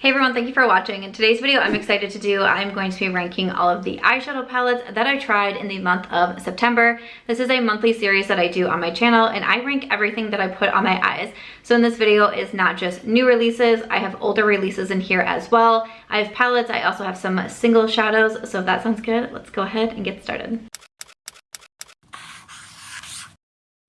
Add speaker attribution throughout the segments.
Speaker 1: Hey everyone, thank you for watching. In today's video, I'm excited to do, I'm going to be ranking all of the eyeshadow palettes that I tried in the month of September. This is a monthly series that I do on my channel, and I rank everything that I put on my eyes. So in this video is not just new releases, I have older releases in here as well. I have palettes, I also have some single shadows. So if that sounds good, let's go ahead and get started.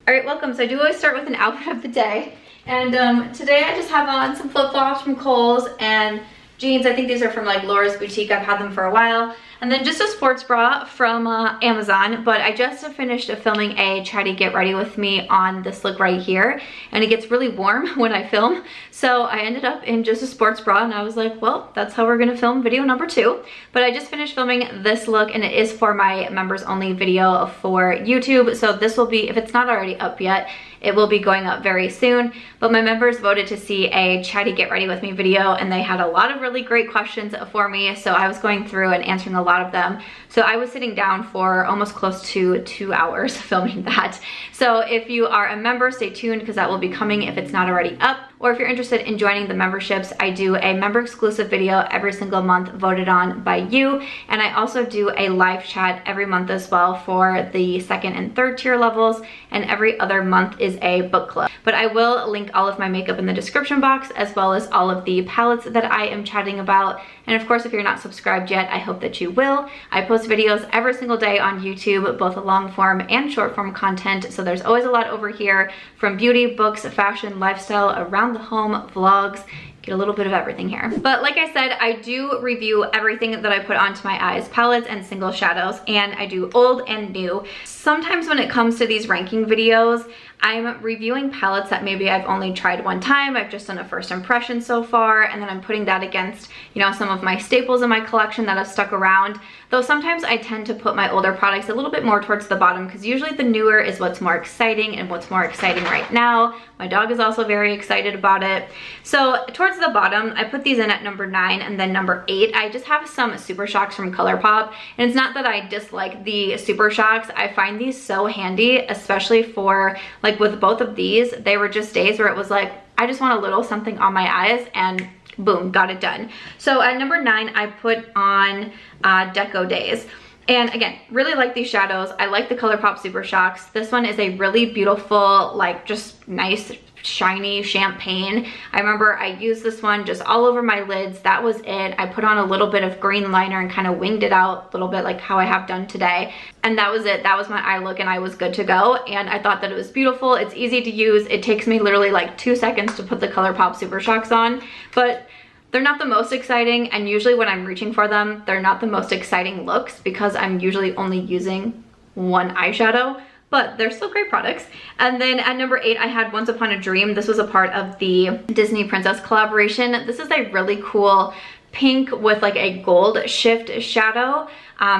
Speaker 1: All right, welcome. So I do always start with an outfit of the day. And today I just have on some flip-flops from Kohl's and jeans. I think these are from like Laura's Boutique. I've had them for a while. And then just a sports bra from Amazon. But I just finished filming a try to get ready with me on this look right here. And it gets really warm when I film. So I ended up in just a sports bra and I was like, well, that's how we're gonna film video number 2. But I just finished filming this look and it is for my members only video for YouTube. So this will be, if it's not already up yet, it will be going up very soon. But my members voted to see a try to get ready with me video and they had a lot of really great questions for me. So I was going through and answering a lot of them. So I was sitting down for almost close to 2 hours filming that. So if you are a member, stay tuned because that will be coming if it's not already up. Or if you're interested in joining the memberships, I do a member exclusive video every single month voted on by you. And I also do a live chat every month as well for the 2nd and 3rd tier levels. And every other month is a book club. But I will link all of my makeup in the description box as well as all of the palettes that I am chatting about. And of course, if you're not subscribed yet, I hope that you will. I post videos every single day on YouTube, both long form and short form content. So there's always a lot over here from beauty, books, fashion, lifestyle, around the home, vlogs. Get a little bit of everything here. But like I said, I do review everything that I put onto my eyes, palettes and single shadows, and I do old and new. Sometimes when it comes to these ranking videos, I'm reviewing palettes that maybe I've only tried one time. I've just done a first impression so far, and then I'm putting that against, you know, some of my staples in my collection that have stuck around. Though sometimes I tend to put my older products a little bit more towards the bottom because usually the newer is what's more exciting and what's more exciting right now. My dog is also very excited about it. So towards the bottom, I put these in at number 9 and then number 8. I just have some Super Shocks from Colourpop, and it's not that I dislike the Super Shocks. I find these so handy, especially for like with both of these. They were just days where it was like, I just want a little something on my eyes and boom, got it done. So at number 9, I put on Deco Days. And again, really like these shadows. I like the Colourpop Super Shocks. This one is a really beautiful, like just nice, shiny champagne. I remember I used this one just all over my lids. That was it. I put on a little bit of green liner and kind of winged it out a little bit like how I have done today. And that was it. That was my eye look and I was good to go. And I thought that it was beautiful. It's easy to use. It takes me literally like 2 seconds to put the Colourpop Super Shocks on. But they're not the most exciting, and usually when I'm reaching for them, they're not the most exciting looks because I'm usually only using one eyeshadow, but they're still great products. And then at number 8, I had Once Upon a Dream. This was a part of the Disney Princess collaboration. This is a really cool pink with like a gold shift shadow.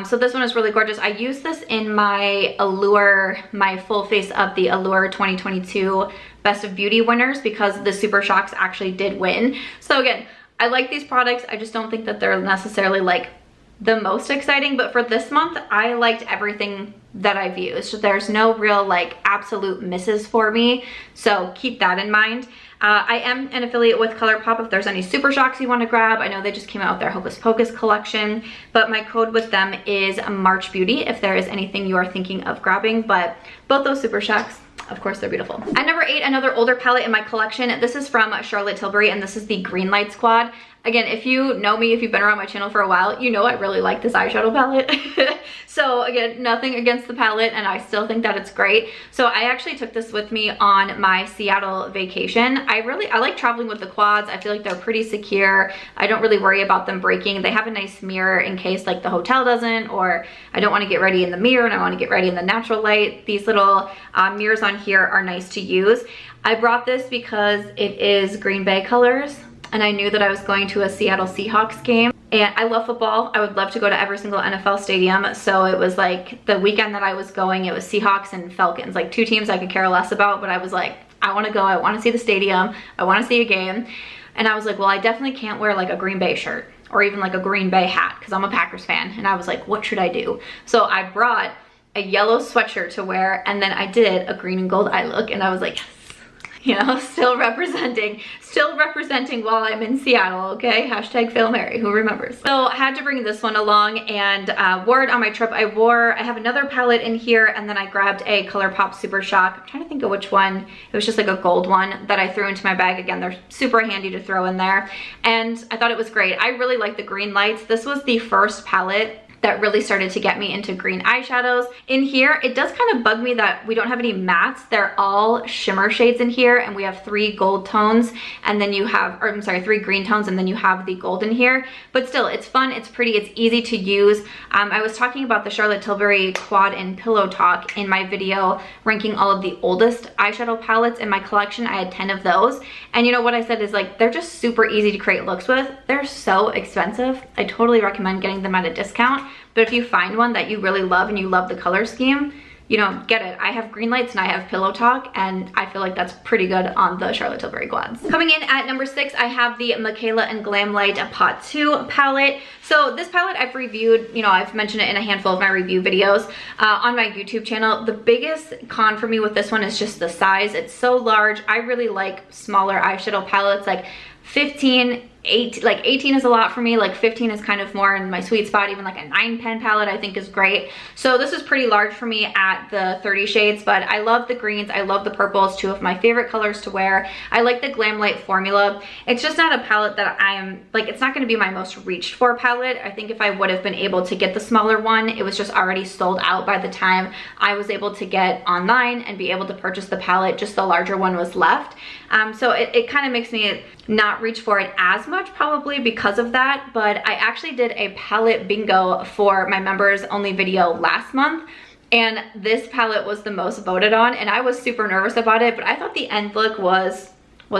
Speaker 1: So this one is really gorgeous. I used this in my Allure, my full face of the Allure 2022 Best of Beauty winners because the Super Shocks actually did win. So again, I like these products. I just don't think that they're necessarily like the most exciting, but for this month, I liked everything that I've used. There's no real like absolute misses for me, so keep that in mind. I am an affiliate with Colourpop if there's any Super Shocks you want to grab. I know they just came out with their Hocus Pocus collection, but my code with them is MARCHBEAUTY if there is anything you are thinking of grabbing, but both those Super Shocks, of course, they're beautiful. At number 8, another older palette in my collection. This is from Charlotte Tilbury, and this is the Greenlight Squad. Again, if you know me, if you've been around my channel for a while, you know I really like this eyeshadow palette. So again, nothing against the palette, and I still think that it's great. So I actually took this with me on my Seattle vacation. I like traveling with the quads. I feel like they're pretty secure. I don't really worry about them breaking. They have a nice mirror in case like the hotel doesn't, or I don't want to get ready in the mirror and I want to get ready in the natural light. These little mirrors on here are nice to use. I brought this because it is Green Bay colors, and I knew that I was going to a Seattle Seahawks game. And I love football. I would love to go to every single NFL stadium. So it was like the weekend that I was going, it was Seahawks and Falcons, like 2 teams I could care less about, but I was like, I want to go. I want to see the stadium. I want to see a game. And I was like, well, I definitely can't wear like a Green Bay shirt or even like a Green Bay hat because I'm a Packers fan. And I was like, what should I do? So I brought a yellow sweatshirt to wear, and then I did a green and gold eye look, and I was like, you know, still representing while I'm in Seattle, okay? Hashtag Fail Mary, who remembers? So I had to bring this one along and wore it on my trip. I have another palette in here, and then I grabbed a Colourpop Super Shock. I'm trying to think of which one. It was just like a gold one that I threw into my bag. Again, they're super handy to throw in there. And I thought it was great. I really like the green lights. This was the first palette that really started to get me into green eyeshadows. In here, it does kind of bug me that we don't have any mattes. They're all shimmer shades in here, and we have 3 gold tones, and then you have, or I'm sorry, 3 green tones, and then you have the gold in here. But still, it's fun, it's pretty, it's easy to use. I was talking about the Charlotte Tilbury Quad and Pillow Talk in my video ranking all of the oldest eyeshadow palettes in my collection. I had 10 of those, and you know what I said is like, they're just super easy to create looks with. They're so expensive. I totally recommend getting them at a discount. But if you find one that you really love and you love the color scheme, you know, get it. I have green lights and I have Pillow Talk, and I feel like that's pretty good on the Charlotte Tilbury quads. Coming in at number 6, I have the Michaela and Glamlite Paht 2 palette. So this palette I've reviewed, you know, I've mentioned it in a handful of my review videos on my YouTube channel. The biggest con for me with this one is just the size. It's so large. I really like smaller eyeshadow palettes, like 15, 18 is a lot for me. Like 15 is kind of more in my sweet spot. Even like a 9-pen palette I think is great. So this is pretty large for me at the 30 shades, but I love the greens, I love the purples, 2 of my favorite colors to wear. I like the Glamlite formula. It's just not a palette that I am, like, it's not going to be my most reached for palette. I think if I would have been able to get the smaller one, it was just already sold out by the time I was able to get online and be able to purchase the palette. Just the larger one was left. So it kind of makes me not reach for it as much probably because of that. But I actually did a palette bingo for my members only video last month, and this palette was the most voted on, and I was super nervous about it, but I thought the end look was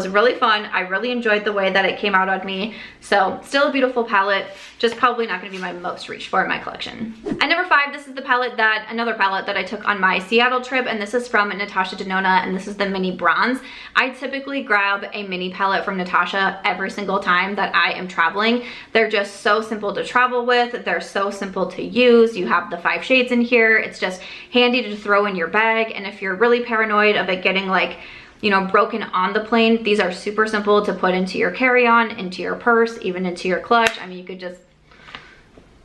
Speaker 1: really fun. I really enjoyed the way that it came out on me. So still a beautiful palette, just probably not going to be my most reached for in my collection. At number 5, this is the palette another palette that I took on my Seattle trip, and this is from Natasha Denona, and this is the mini bronze. I typically grab a mini palette from Natasha every single time that I am traveling. They're just so simple to travel with. They're so simple to use. You have the 5 shades in here. It's just handy to throw in your bag, and if you're really paranoid of it getting like, you know, broken on the plane, these are super simple to put into your carry-on, into your purse, even into your clutch. I mean, you could just,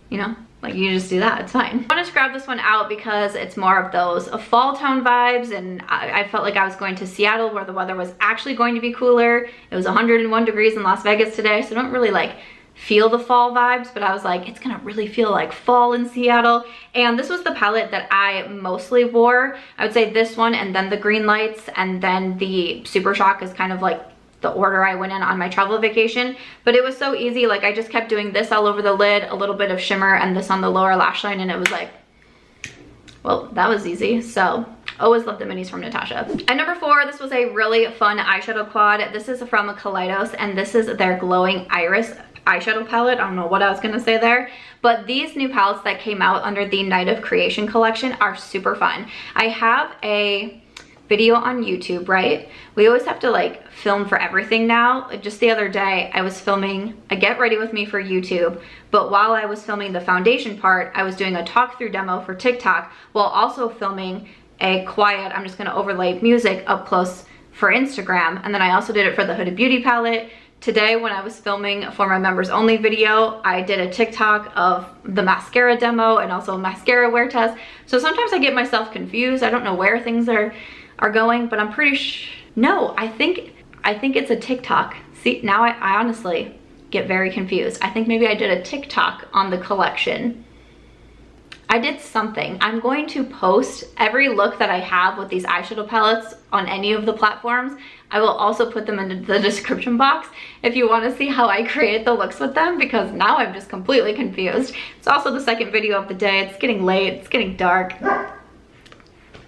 Speaker 1: you know, like you just do that, it's fine. I wanted to grab this one out because it's more of those fall tone vibes, and I felt like I was going to Seattle where the weather was actually going to be cooler. It was 101 degrees in Las Vegas today, so I don't really like feel the fall vibes, but I was like, it's gonna really feel like fall in Seattle. And this was the palette that I mostly wore. I would say this one, and then the green lights, and then the Super Shock is kind of like the order I went in on my travel vacation. But it was so easy, like I just kept doing this all over the lid, a little bit of shimmer, and this on the lower lash line, and it was like, well, that was easy. So always love the minis from Natasha. At number 4, this was a really fun eyeshadow quad. This is from Kaleidos, and this is their Glowing Iris eyeshadow palette. I don't know what I was gonna say there, but these new palettes that came out under the Night of Creation collection are super fun. I have a video on YouTube, right? We always have to like film for everything now. Just the other day, I was filming a get ready with me for YouTube, but while I was filming the foundation part, I was doing a talk through demo for TikTok while also filming a quiet, I'm just gonna overlay music up close for Instagram. And then I also did it for the Huda Beauty palette. Today, when I was filming for my members only video, I did a TikTok of the mascara demo and also a mascara wear test. So sometimes I get myself confused. I don't know where things are going, but I'm pretty no, I think it's a TikTok. See, now I honestly get very confused. I think maybe I did a TikTok on the collection. I did something. I'm going to post every look that I have with these eyeshadow palettes on any of the platforms. I will also put them in the description box if you want to see how I created the looks with them, because now I'm just completely confused. It's also the second video of the day. It's getting late, it's getting dark.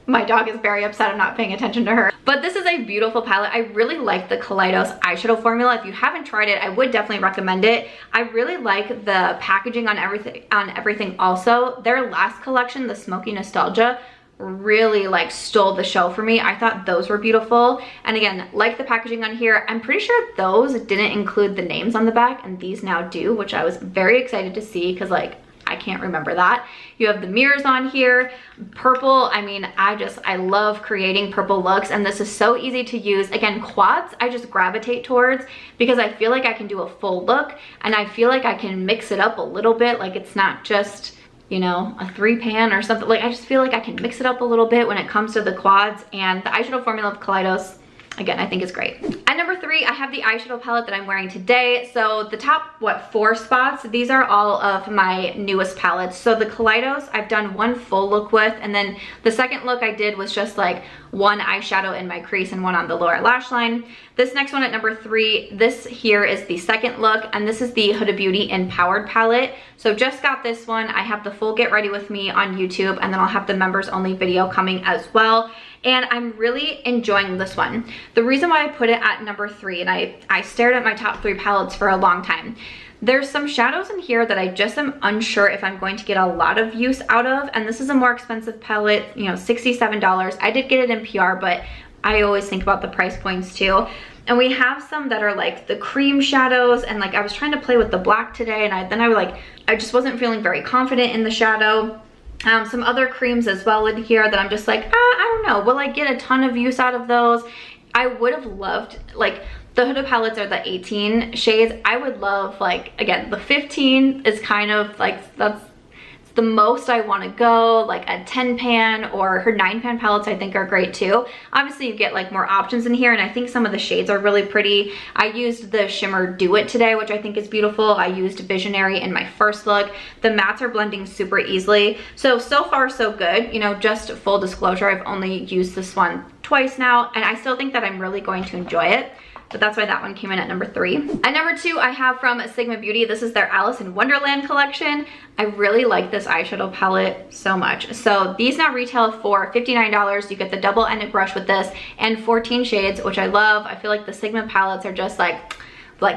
Speaker 1: My dog is very upset I'm not paying attention to her. But this is a beautiful palette. I really like the Kaleidos eyeshadow formula. If you haven't tried it, I would definitely recommend it. I really like the packaging on everything also. Their last collection, the Smoky Nostalgia, really like stole the show for me. I thought those were beautiful. And again, like the packaging on here, I'm pretty sure those didn't include the names on the back, and these now do, which I was very excited to see, because like I can't remember that. You have the mirrors on here. Purple, I mean, I love creating purple looks, and this is so easy to use. Again, quads, I just gravitate towards because I feel like I can do a full look, and I feel like I can mix it up a little bit. Like it's not just, you know, a 3-pan or something. Like I just feel like I can mix it up a little bit when it comes to the quads, and the eyeshadow formula of Kaleidos, again, I think is great. At number 3, I have the eyeshadow palette that I'm wearing today. So the top, 4 spots, these are all of my newest palettes. So the Kaleidos, I've done one full look with, and then the second look I did was just like one eyeshadow in my crease and one on the lower lash line. This next one at number 3, this here is the second look, and this is the Huda Beauty Empowered palette. So just got this one. I have the full get ready with me on YouTube, and then I'll have the members only video coming as well. And I'm really enjoying this one. The reason why I put it at number 3, and I stared at my top 3 palettes for a long time. There's some shadows in here that I just am unsure if I'm going to get a lot of use out of. And this is a more expensive palette, you know, $67. I did get it in PR, but I always think about the price points too. And we have some that are like the cream shadows, and like I was trying to play with the black today, and I just wasn't feeling very confident in the shadow. Some other creams as well in here that I'm just like, I don't know, will I get a ton of use out of those? I would have loved, like, the Huda palettes are the 18 shades. I would love, like, again, the 15 is kind of like, that's the most I want to go. Like a 10-pan or her 9-pan palettes I think are great too. Obviously you get like more options in here, and I think some of the shades are really pretty. I used the shimmer Do It today, which I think is beautiful. I used Visionary in my first look. The mattes are blending super easily. So far so good. You know, just full disclosure, I've only used this one twice now, and I still think that I'm really going to enjoy it. But that's why that one came in at number 3. At number 2, I have from Sigma Beauty. This is their Alice in Wonderland collection. I really like this eyeshadow palette so much. So these now retail for $59. You get the double-ended brush with this and 14 shades, which I love. I feel like the Sigma palettes are just like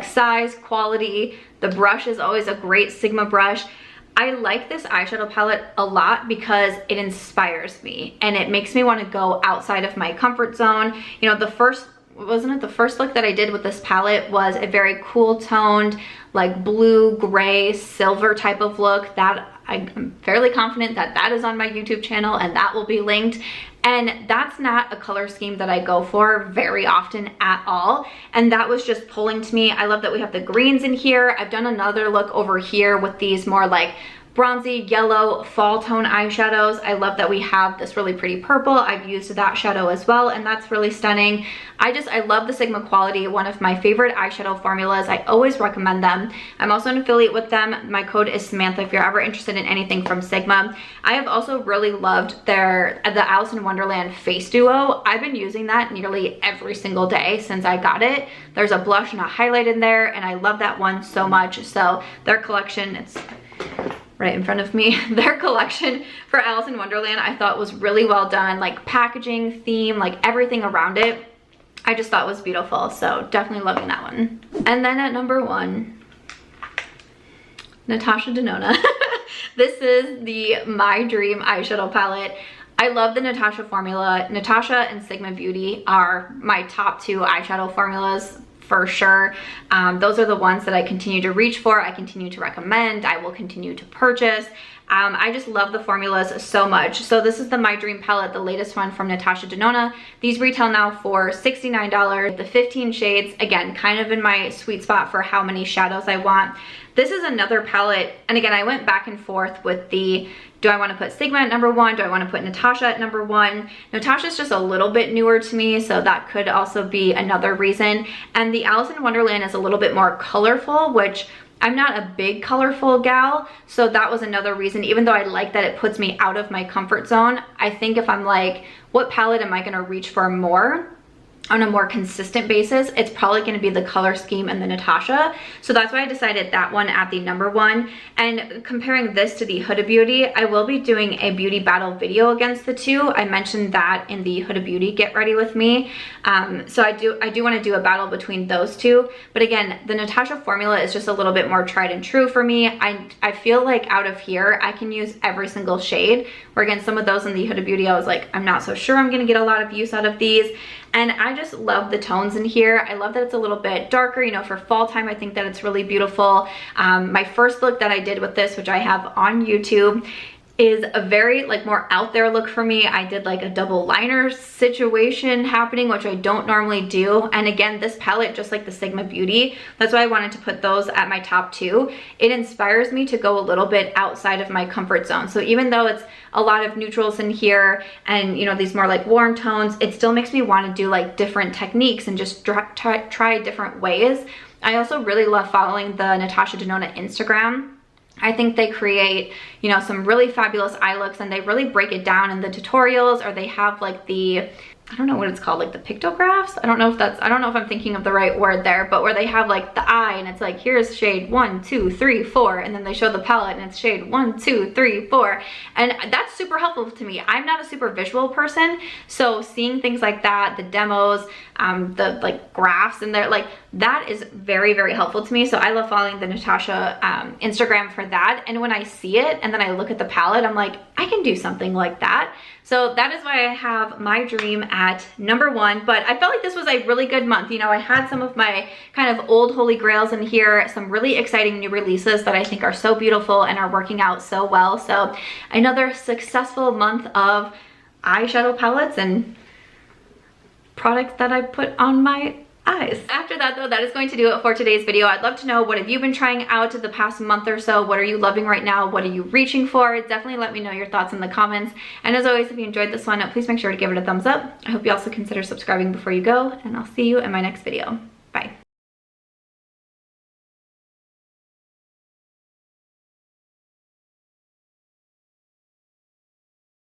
Speaker 1: size, quality. The brush is always a great Sigma brush. I like this eyeshadow palette a lot because it inspires me and it makes me want to go outside of my comfort zone. You know, the first look that I did with this palette was a very cool toned, like blue, gray, silver type of look that I'm fairly confident that is on my YouTube channel, and that will be linked. And that's not a color scheme that I go for very often at all. And that was just pulling to me. I love that we have the greens in here. I've done another look over here with these more like bronzy yellow fall tone eyeshadows. I love that we have this really pretty purple. I've used that shadow as well, and that's really stunning. I love the Sigma quality, one of my favorite eyeshadow formulas. I always recommend them. I'm also an affiliate with them. My code is Samantha if you're ever interested in anything from Sigma. I have also really loved the Alice in Wonderland Face Duo. I've been using that nearly every single day since I got it. There's a blush and a highlight in there, and I love that one so much. So their collection, it's right in front of me. Their collection for Alice in Wonderland I thought was really well done, like packaging, theme, like everything around it. I just thought was beautiful, so definitely loving that one. And then at number 1, Natasha Denona. This is the My Dream eyeshadow palette. I love the Natasha formula. Natasha and Sigma Beauty are my top 2 eyeshadow formulas for sure. Those are the ones that I continue to reach for, I continue to recommend, I will continue to purchase. I just love the formulas so much. So this is the My Dream palette, the latest one from Natasha Denona. These retail now for $69. The 15 shades, again, kind of in my sweet spot for how many shadows I want. This is another palette, and again, I went back and forth with the, do I want to put Sigma at number 1? Do I want to put Natasha at number 1? Natasha's just a little bit newer to me, so that could also be another reason. And the Alice in Wonderland is a little bit more colorful, which I'm not a big colorful gal, so that was another reason. Even though I like that it puts me out of my comfort zone, I think if I'm like, what palette am I going to reach for more on a more consistent basis, it's probably going to be the color scheme and the Natasha. So that's why I decided that one at the number 1. And comparing this to the Huda Beauty, I will be doing a beauty battle video against the 2. I mentioned that in the Huda Beauty Get Ready With Me. So I do want to do a battle between those 2. But again, the Natasha formula is just a little bit more tried and true for me. I feel like out of here, I can use every single shade. Where again, some of those in the Huda Beauty, I was like, I'm not so sure I'm going to get a lot of use out of these. and I just love the tones in here. I love that it's a little bit darker, you know, for fall time. I think that it's really beautiful. My first look that I did with this, which I have on YouTube, is a very like more out there look for me. I did like a double liner situation happening, which I don't normally do. And again, this palette, just like the Sigma Beauty, that's why I wanted to put those at my top 2. It inspires me to go a little bit outside of my comfort zone. So even though it's a lot of neutrals in here and, you know, these more like warm tones, it still makes me want to do like different techniques and just try different ways. I also really love following the Natasha Denona Instagram. I think they create, you know, some really fabulous eye looks, and they really break it down in the tutorials, or they have like the, I don't know what it's called, like the pictographs. I don't know if I'm thinking of the right word there, but where they have like the eye and it's like, here's shade 1, 2, 3, 4, and then they show the palette and it's shade 1, 2, 3, 4. And that's super helpful to me. I'm not a super visual person, so seeing things like that, the demos, the like graphs in there, like that is very, very helpful to me. So I love following the Natasha Instagram for that. And when I see it and then I look at the palette, I'm like, I can do something like that. So that is why I have my dream at number 1. But I felt like this was a really good month. You know, I had some of my kind of old holy grails in here, some really exciting new releases that I think are so beautiful and are working out so well. So another successful month of eyeshadow palettes and products that I put on my eyes. After that though, that is going to do it for today's video. I'd love to know, what have you been trying out the past month or so? What are you loving right now? What are you reaching for? Definitely let me know your thoughts in the comments. And as always, if you enjoyed this one, please make sure to give it a thumbs up. I hope you also consider subscribing before you go, and I'll see you in my next video.